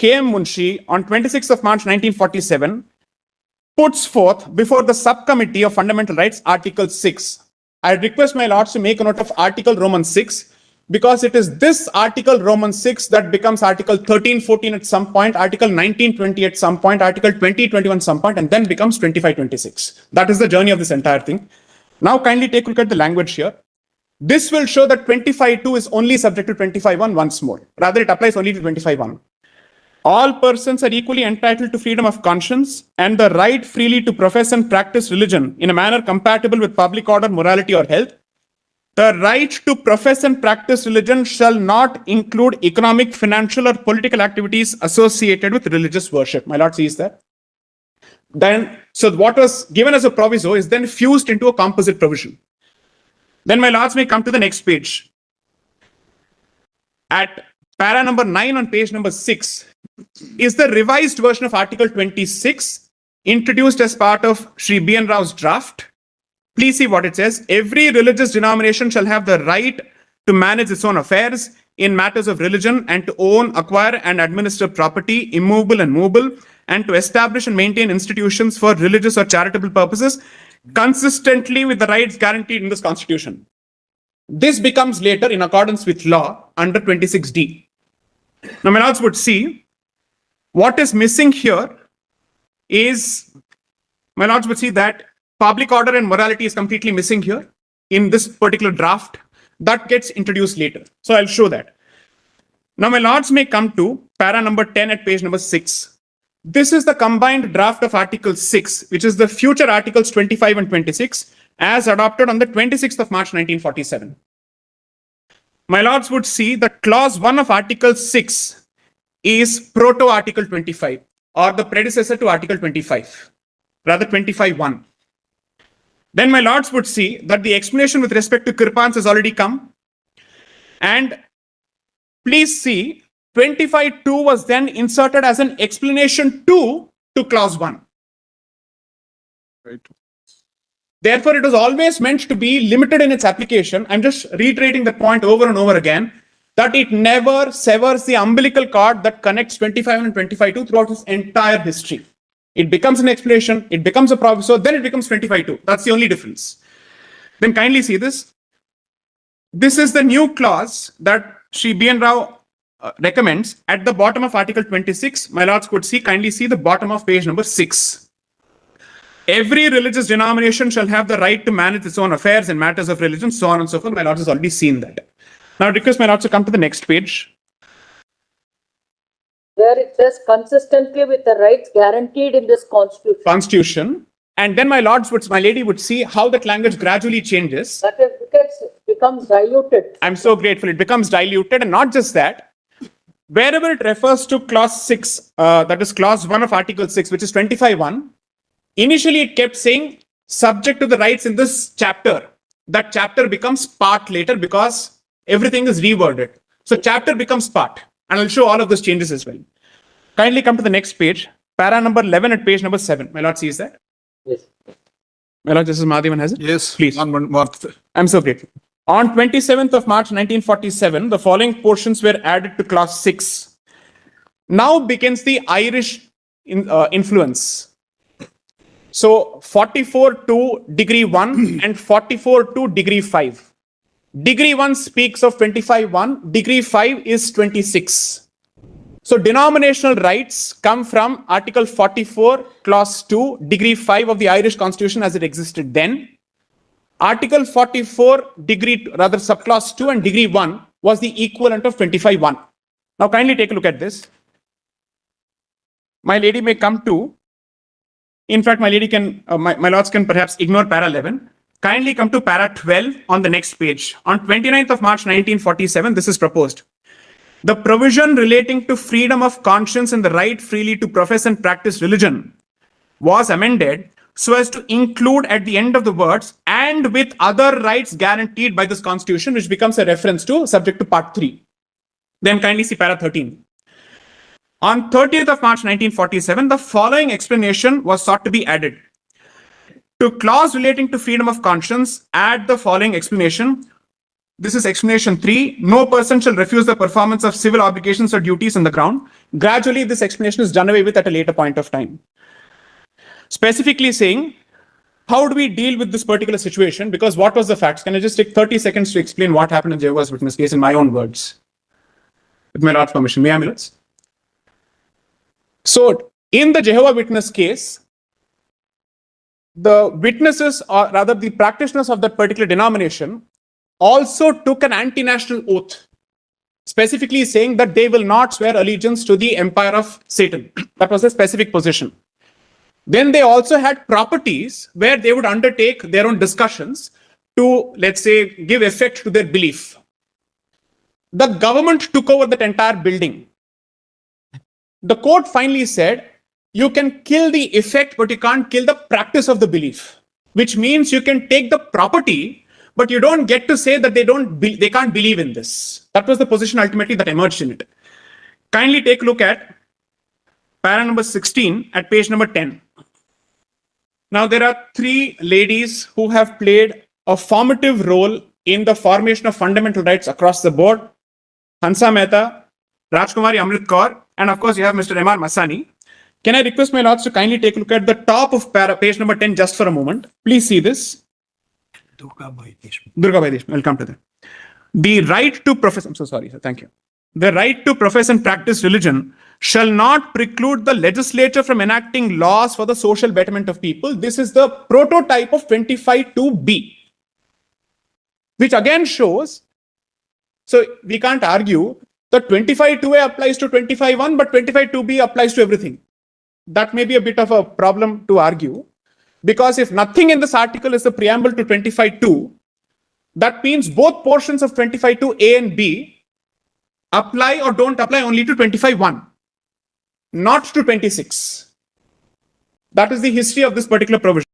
K.M. Munshi on 26th of March 1947 puts forth before the subcommittee of fundamental rights Article 6. I request my lords to make a note of Article Roman 6 because it is this Article Roman 6 that becomes Article 1314 at some point, Article 1920 at some point, Article 2021 some point, and then becomes 2526. That is the journey of this entire thing. Now kindly take a look at the language here. This will show that 25.2 is only subject to 25.1 once more. Rather, it applies only to 25.1. All persons are equally entitled to freedom of conscience and the right freely to profess and practice religion in a manner compatible with public order, morality, or health. The right to profess and practice religion shall not include economic, financial, or political activities associated with religious worship. My lord sees that. Then, so what was given as a proviso is then fused into a composite provision. Then my lords may come to the next page. At para number 9 on page number 6 is the revised version of Article 26 introduced as part of Sri B.N. Rao's draft. Please see what it says. Every religious denomination shall have the right to manage its own affairs in matters of religion and to own, acquire, and administer property, immovable and movable, and to establish and maintain institutions for religious or charitable purposes consistently with the rights guaranteed in this constitution. This becomes later in accordance with law under 26D. Now, my lords would see what is missing here is, my lords would see that public order and morality is completely missing here in this particular draft. That gets introduced later. So I'll show that. Now, my lords may come to para number 10 at page number 6. This is the combined draft of Article 6, which is the future Articles 25 and 26, as adopted on the 26th of March 1947. My lords would see that clause 1 of Article 6 is proto-Article 25, or the predecessor to Article 25, rather 25.1. Then my lords would see that the explanation with respect to Kirpans has already come. And please see, 25.2 was then inserted as an explanation to clause 1. Right. Therefore, it was always meant to be limited in its application. I'm just reiterating that point over and over again, that it never severs the umbilical cord that connects 25 and 25.2 throughout its entire history. It becomes an explanation, it becomes a proviso, then it becomes 25.2. That's the only difference. Then kindly see this. This is the new clause that Sri B.N. Rao recommends at the bottom of Article 26. My lords could see, kindly see the bottom of page number 6. Every religious denomination shall have the right to manage its own affairs in matters of religion, so on and so forth. My lords has already seen that. Now I request my lords to come to the next page. Where it says consistently with the rights guaranteed in this constitution. And then my lady would see how that language gradually changes. That is because it becomes diluted. I'm so grateful. It becomes diluted, and not just that. Wherever it refers to clause 6, that is clause 1 of Article 6, which is 25.1, initially it kept saying subject to the rights in this chapter. That chapter becomes part later because everything is reworded. So chapter becomes part. And I'll show all of those changes as well. Kindly come to the next page. Para number 11 at page number 7. My lord sees that? Yes. My lord, Justice Madhavan has it? Yes. Please. One. I'm so grateful. On 27th of March 1947, the following portions were added to clause 6. Now begins the Irish influence. So 44 to degree 1 and 44 to degree 5. Degree 1 speaks of 25.1, degree 5 is 26. So denominational rights come from Article 44, Clause 2, degree 5 of the Irish Constitution as it existed then. Article 44, subclause 2 and degree 1 was the equivalent of 25.1. Now kindly take a look at this. My lady may come to, in fact, my lords can perhaps ignore para 11. Kindly come to para 12 on the next page. On 29th of March 1947, this is proposed. The provision relating to freedom of conscience and the right freely to profess and practice religion was amended so as to include at the end of the words and with other rights guaranteed by this constitution, which becomes a reference to subject to part 3. Then kindly see para 13. On 30th of March 1947, the following explanation was sought to be added. To clause relating to freedom of conscience, add the following explanation. This is explanation 3. No person shall refuse the performance of civil obligations or duties on the ground. Gradually, this explanation is done away with at a later point of time. Specifically saying, how do we deal with this particular situation? Because what was the facts? Can I just take 30 seconds to explain what happened in Jehovah's Witness case in my own words? With my Lord's permission. May I, minutes? So, in the Jehovah's Witness case, the witnesses, or rather the practitioners of that particular denomination, also took an anti-national oath, specifically saying that they will not swear allegiance to the empire of Satan. That was a specific position. Then they also had properties where they would undertake their own discussions to, let's say, give effect to their belief. The government took over that entire building. The court finally said, you can kill the effect, but you can't kill the practice of the belief, which means you can take the property, but you don't get to say that they can't believe in this. That was the position ultimately that emerged in it. Kindly take a look at para number 16 at page number 10. Now, there are 3 ladies who have played a formative role in the formation of fundamental rights across the board. Hansa Mehta, Rajkumari Amrit Kaur, and of course, you have Mr. M.R. Masani. Can I request my lords to kindly take a look at the top of page number 10 just for a moment? Please see this. Durga Bhai Deshmukh. We'll come to that. The right to profess, I'm so sorry, sir. Thank you. The right to profess and practice religion shall not preclude the legislature from enacting laws for the social betterment of people. This is the prototype of 25(2)(b), which again shows, so we can't argue that 25(2)(a) applies to 25(1), but 25(2)(b) applies to everything. That may be a bit of a problem to argue, because if nothing in this article is the preamble to 25(2), that means both portions of 25(2)(a) and (b) apply or don't apply only to 25(1), not to 26. That is the history of this particular provision.